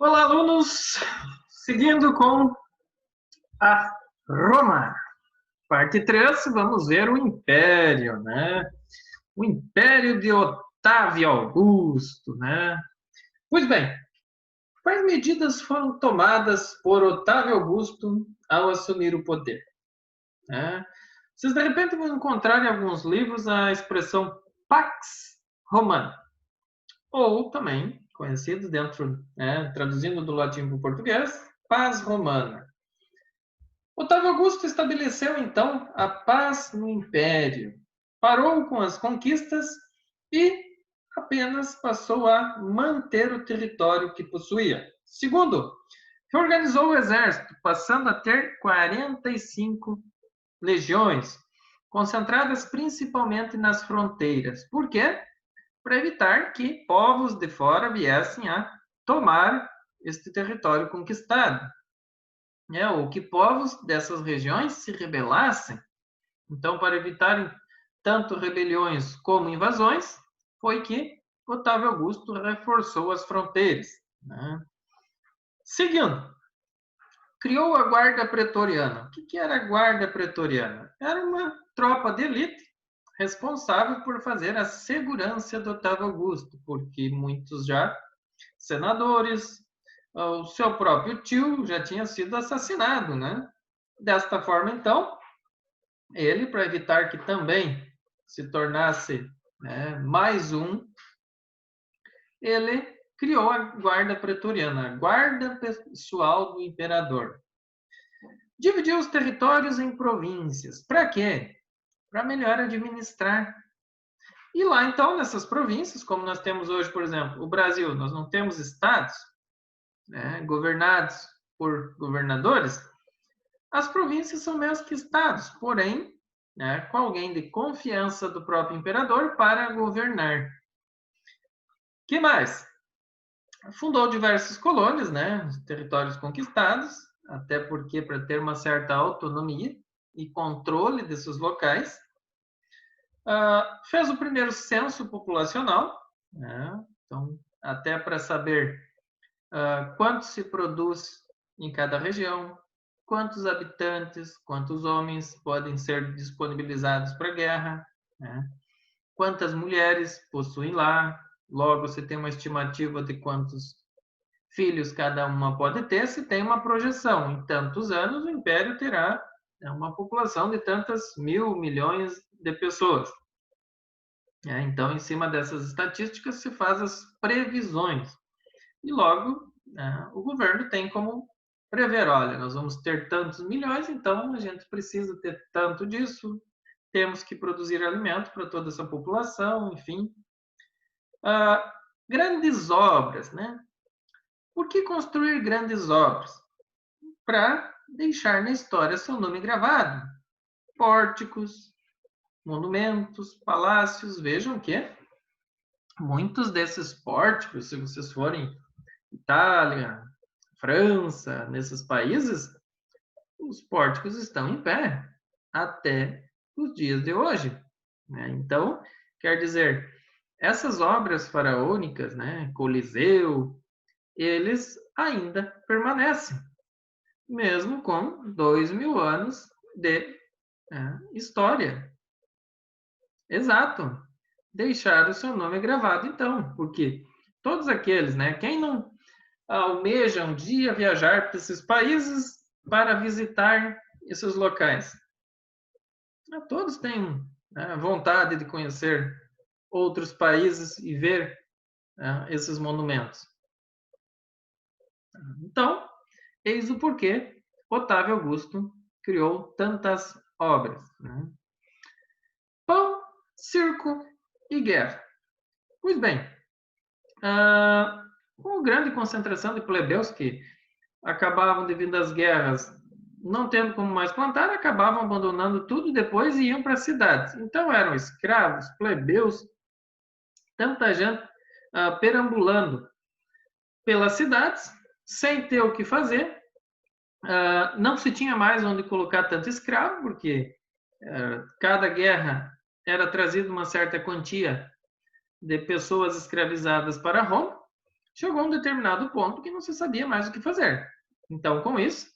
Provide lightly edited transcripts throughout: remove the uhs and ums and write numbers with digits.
Olá, alunos! Seguindo com a Roma. Parte 3, vamos ver o Império, né? O Império de Otávio Augusto, né? Pois bem, quais medidas foram tomadas por Otávio Augusto ao assumir o poder? Né? Vocês, de repente, vão encontrar em alguns livros a expressão Pax Romana, ou também conhecido dentro, traduzindo do latim para o português, Paz Romana. Otávio Augusto estabeleceu, então, a paz no Império, parou com as conquistas e apenas passou a manter o território que possuía. Segundo, reorganizou o exército, passando a ter 45 legiões, concentradas principalmente nas fronteiras. Por quê? Para evitar que povos de fora viessem a tomar este território conquistado, ou que povos dessas regiões se rebelassem. Então, para evitar tanto rebeliões como invasões, foi que Otávio Augusto reforçou as fronteiras. Seguindo, criou a Guarda Pretoriana. O que era a Guarda Pretoriana? Era uma tropa de elite responsável por fazer a segurança do Otávio Augusto, porque muitos já senadores, o seu próprio tio já tinha sido assassinado, né? Desta forma, então, ele, para evitar que também se tornasse mais um, ele criou a Guarda Pretoriana, a guarda pessoal do imperador. Dividiu os territórios em províncias. Para quê? Para melhor administrar. E lá, então, nessas províncias, como nós temos hoje, por exemplo, o Brasil, nós não temos estados, governados por governadores, as províncias são mesmo que estados, porém, com alguém de confiança do próprio imperador para governar. Que mais? Fundou diversas colônias, territórios conquistados, até porque para ter uma certa autonomia e controle desses locais. Fez o primeiro censo populacional, então, até para saber quanto se produz em cada região, quantos habitantes, quantos homens podem ser disponibilizados para a guerra, quantas mulheres possuem lá, logo se tem uma estimativa de quantos filhos cada uma pode ter, se tem uma projeção. Em tantos anos, o Império terá uma população de tantas mil, milhões de pessoas. Então, em cima dessas estatísticas, se faz as previsões. E logo, o governo tem como prever, olha, nós vamos ter tantos milhões, então a gente precisa ter tanto disso, temos que produzir alimento para toda essa população, enfim. Grandes obras, Por que construir grandes obras? Para deixar na história seu nome gravado. Pórticos, monumentos, palácios, vejam que muitos desses pórticos, se vocês forem Itália, França, nesses países, os pórticos estão em pé até os dias de hoje. Então, quer dizer, essas obras faraônicas, Coliseu, eles ainda permanecem, mesmo com 2000 anos de história. Exato. Deixar o seu nome gravado, então, porque todos aqueles, quem não almeja um dia viajar para esses países para visitar esses locais? Todos têm vontade de conhecer outros países e ver esses monumentos. Então, eis o porquê Otávio Augusto criou tantas obras. Pão, circo e guerra. Pois bem, com grande concentração de plebeus que acabavam, devido às guerras, não tendo como mais plantar, acabavam abandonando tudo depois e iam para as cidades. Então eram escravos, plebeus, tanta gente perambulando pelas cidades, sem ter o que fazer. Não se tinha mais onde colocar tanto escravo, porque cada guerra era trazida uma certa quantia de pessoas escravizadas para Roma. chegou a um determinado ponto que não se sabia mais o que fazer. Então, com isso,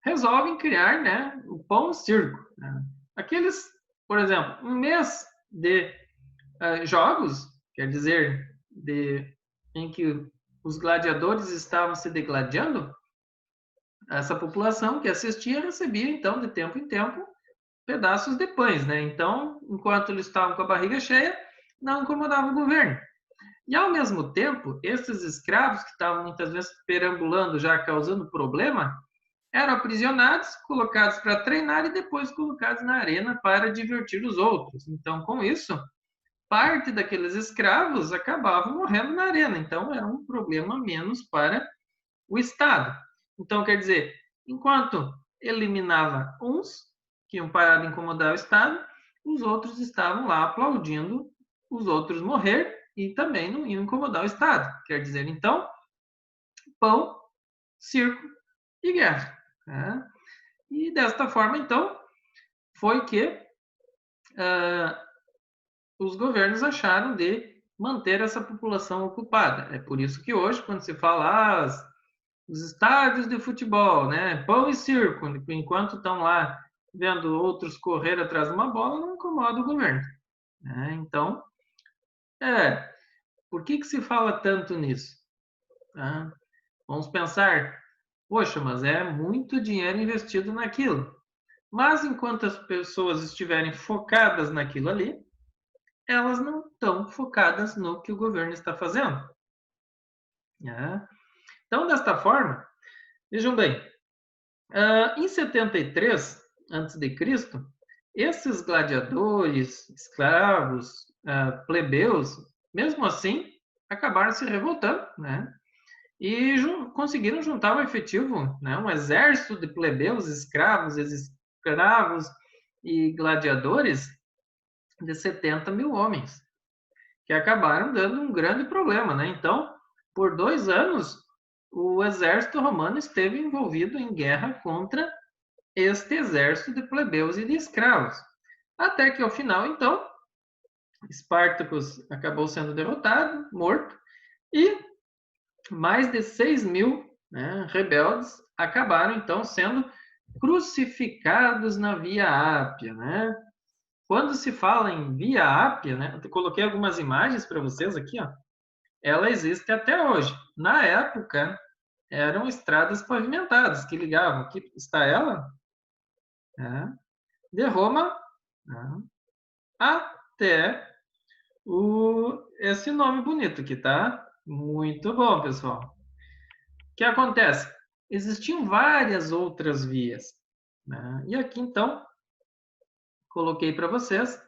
resolvem criar, né, o pão e circo. Né? Aqueles, por exemplo, um mês de jogos, quer dizer, em que os gladiadores estavam se degladiando, essa população que assistia recebia, então, de tempo em tempo, pedaços de pães, né? Então, enquanto eles estavam com a barriga cheia, não incomodava o governo. E, ao mesmo tempo, esses escravos que estavam muitas vezes perambulando, já causando problema, eram aprisionados, colocados para treinar e depois colocados na arena para divertir os outros. Então, com isso, parte daqueles escravos acabavam morrendo na arena. Então, era um problema menos para o Estado. Então, quer dizer, enquanto eliminava uns que iam parar de incomodar o Estado, os outros estavam lá aplaudindo os outros morrer e também não iam incomodar o Estado. Quer dizer, então, pão, circo e guerra. Né? E desta forma, então, foi que os governos acharam de manter essa população ocupada. É por isso que hoje, quando se fala os estádios de futebol, né, pão e circo, enquanto estão lá vendo outros correr atrás de uma bola, não incomoda o governo. Né? Então, por que se fala tanto nisso? Tá? Vamos pensar, poxa, mas é muito dinheiro investido naquilo. Mas enquanto as pessoas estiverem focadas naquilo ali, elas não estão focadas no que o governo está fazendo. Né? Então, desta forma, vejam bem, em 73 a.C., esses gladiadores, escravos, plebeus, mesmo assim, acabaram se revoltando, né? E conseguiram juntar um efetivo, né? Um exército de plebeus, escravos e gladiadores de 70 mil homens, que acabaram dando um grande problema, né? Então, por 2 anos, o exército romano esteve envolvido em guerra contra este exército de plebeus e de escravos. Até que, ao final, então, Espartacus acabou sendo derrotado, morto, e mais de 6 mil, né, rebeldes acabaram, então, sendo crucificados na Via Ápia, né? Quando se fala em Via Ápia, né, eu coloquei algumas imagens para vocês aqui, ó. Ela existe até hoje. Na época, eram estradas pavimentadas que ligavam. Aqui está ela, né, de Roma, né, até esse nome bonito aqui, tá? Muito bom, pessoal. O que acontece? Existiam várias outras vias. Né? E aqui, então, coloquei para vocês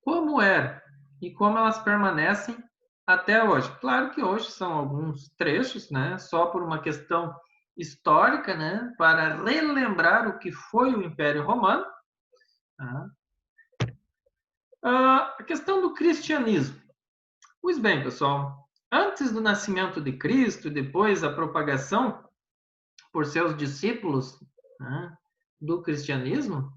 como era e como elas permanecem até hoje. Claro que hoje são alguns trechos, né? Só por uma questão histórica, né? Para relembrar o que foi o Império Romano. Tá? A questão do cristianismo. Pois bem, pessoal, antes do nascimento de Cristo e depois a propagação por seus discípulos, né, do cristianismo,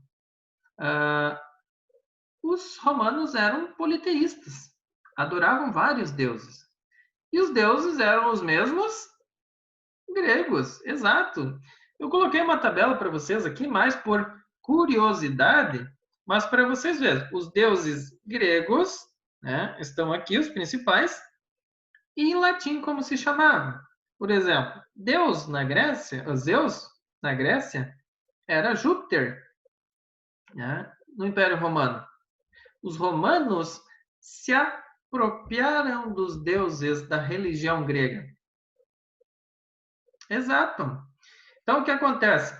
os romanos eram politeístas, adoravam vários deuses. E os deuses eram os mesmos gregos, exato. Eu coloquei uma tabela para vocês aqui, mais por curiosidade, mas para vocês verem, os deuses gregos, né, estão aqui, os principais, e em latim como se chamava. Por exemplo, Deus na Grécia, Zeus na Grécia, era Júpiter, né, no Império Romano. Os romanos se apropriaram dos deuses da religião grega. Exato. Então, o que acontece?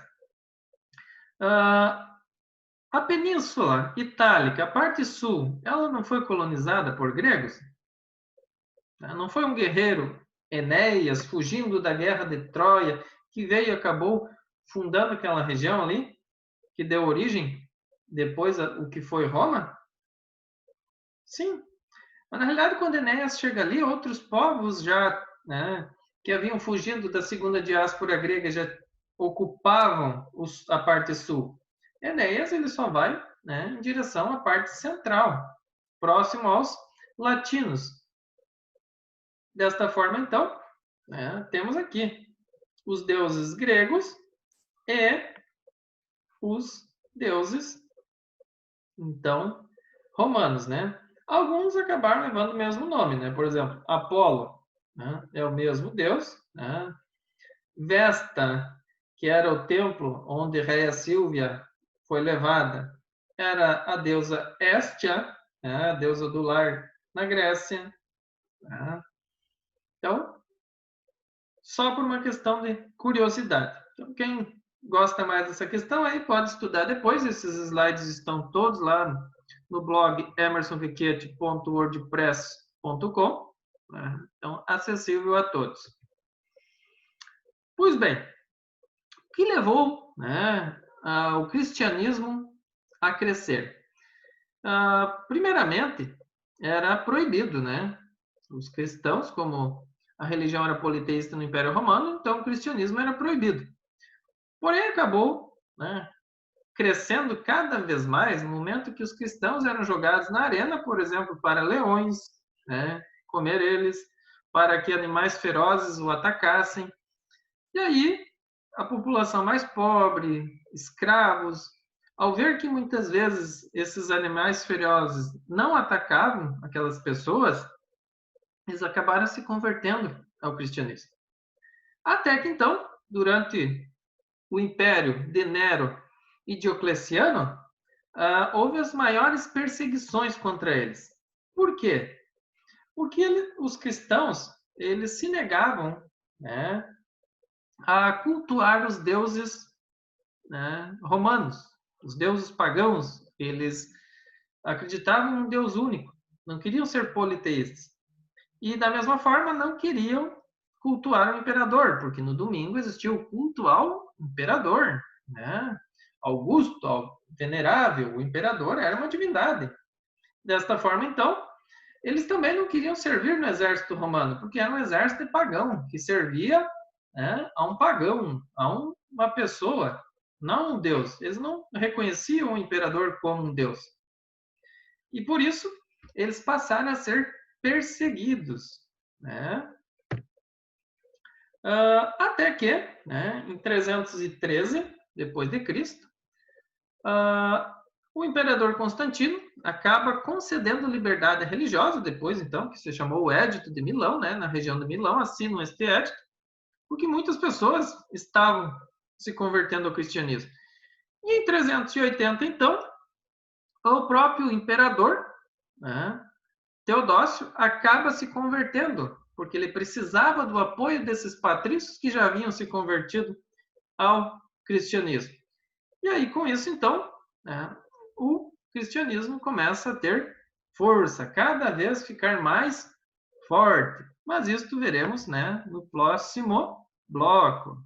A Península Itálica, a parte sul, ela não foi colonizada por gregos? Não foi um guerreiro, Enéas, fugindo da guerra de Troia, que veio e acabou fundando aquela região ali, que deu origem depois o que foi Roma? Sim. Mas, na realidade, quando Enéas chega ali, outros povos já, né, que haviam fugido da segunda diáspora grega já ocupavam a parte sul. Enéas ele só vai, né, em direção à parte central, próximo aos latinos. Desta forma, então, né, temos aqui os deuses gregos e os deuses, então, romanos, né? Alguns acabaram levando o mesmo nome, né? Por exemplo, Apolo, né, é o mesmo deus, né? Vesta, que era o templo onde Réia Sílvia foi levada, era a deusa Hestia, né, a deusa do lar na Grécia. Né? Então, só por uma questão de curiosidade. Então, quem gosta mais dessa questão aí pode estudar depois. Esses slides estão todos lá no blog emersonriquete.wordpress.com. Né? Então, acessível a todos. Pois bem, o que levou, né, o cristianismo a crescer? Primeiramente, era proibido, né? Os cristãos, como a religião era politeísta no Império Romano, então o cristianismo era proibido. Porém, acabou, né, crescendo cada vez mais no momento que os cristãos eram jogados na arena, por exemplo, para leões, né, comer eles, para que animais ferozes o atacassem. E aí, a população mais pobre, escravos, ao ver que muitas vezes esses animais ferozes não atacavam aquelas pessoas, eles acabaram se convertendo ao cristianismo. Até que então, durante o império de Nero e Diocleciano, houve as maiores perseguições contra eles. Por quê? Porque os cristãos eles se negavam, né, a cultuar os deuses, né, romanos, os deuses pagãos. Eles acreditavam em um Deus único, não queriam ser politeístas. E da mesma forma não queriam cultuar o imperador, porque no domingo existia o culto ao imperador, né? Augusto, ao venerável, o imperador era uma divindade. Desta forma, então, eles também não queriam servir no exército romano, porque era um exército pagão, que servia, né, a um pagão, uma pessoa, não um deus. Eles não reconheciam o imperador como um deus. E por isso, eles passaram a ser perseguidos, né? Até que, né, em 313 depois de Cristo, o imperador Constantino acaba concedendo liberdade religiosa, depois então, que se chamou o Édito de Milão, né, na região de Milão, assinam este édito, porque muitas pessoas estavam se convertendo ao cristianismo. E em 380, então, o próprio imperador, né, Teodósio, acaba se convertendo, porque ele precisava do apoio desses patrícios que já haviam se convertido ao cristianismo. E aí, com isso, então, né, o cristianismo começa a ter força, cada vez ficar mais forte. Mas isto veremos, né, no próximo bloco.